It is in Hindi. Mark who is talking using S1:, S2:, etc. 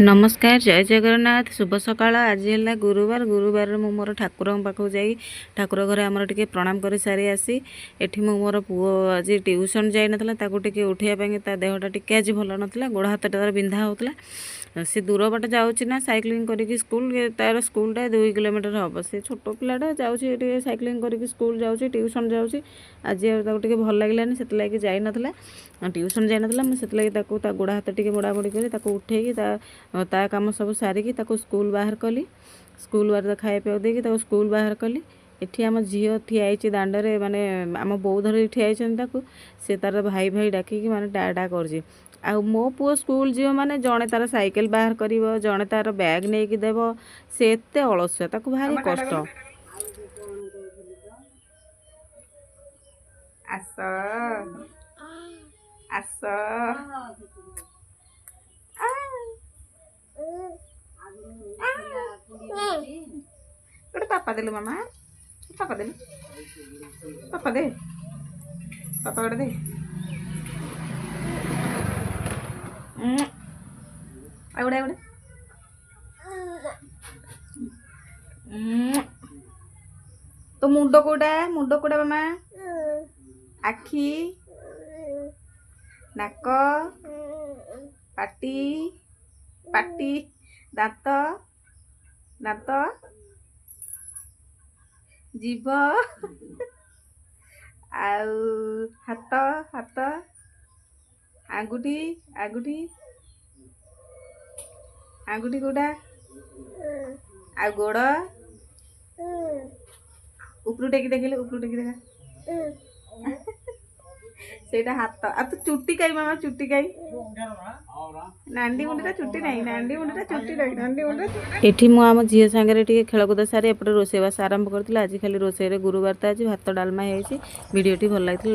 S1: नमस्कार जय जगन्नाथ शुभ सकाळ। आज है गुरुवार गुरुवार मु मोर ठाकुर पाखक जाई ठाकुर घरे आमर टिके प्रणाम कर सारी आसी एठी मु मोर पुओ आज ट्यूशन जाई नथला ताको टिके उठेया पाए ता देहटा टिके आज भल नथला गोड़ हाथ तार बिंधा होतला से दूर बाट जाउची ना साइक्लिंग करिक स्कूल तार स्कूलटा 2 किलोमीटर हम से छोट पिलाटा जाउची साइक्लिंग करिक स्कूल जाउची ट्यूशन जाउची आज ताको टिके भल लागलानी सेत लागी जाई नथला ट्यूशन जाई नथला मैं सेत लागी ताको ता गोड़ हाथ टिके मोड़ा मोड़ी करी ताको उठेकी ता काम सब सारिकी ताको स्कूल बाहर कली स्कूल बाहर खाए पिया देकी ताको स्कूल बाहर कली एठी आम झील ठियाई दांडे माने आम बो धर ठियाई से तार भाई भाई डाकिकी माने टाटा कर आ मो पुओ स्कूल जीव माने जड़े तार साइकेल बाहर कर जड़े तार बैग नहीं कि देव से एते अलसुआ ताको भारी कष्ट आस आस गोटे पापा देलु मामा पापा दे पापा दे पापा गोटे दे गोटे गोटे तो मुंड कोड़ा मामा आखि नाक पाटी पाटी दांत दांत जीभ आउ हाथ हाथ आंगुठी आंगुठी आंगुठी कोड़ा आ गोड़ उपरू टेकी देखिले उपरू टेकी देखा सेटा हाथ आ तू चुट्टी काई मामा चुट्टी काई नांडी मुंडा चुट्टी नहीं नांडी मुंडा चुट्टी नहीं नांडी मुंडा एठी मु आम झियो सांगरे टिके खेलकूद सारी एपटे रोषेईबास आरंभ करथिला। आज खाली रोषेई रे गुरुवार त आज भात डालमा हेछि। वीडियोटी भल लागिथिला।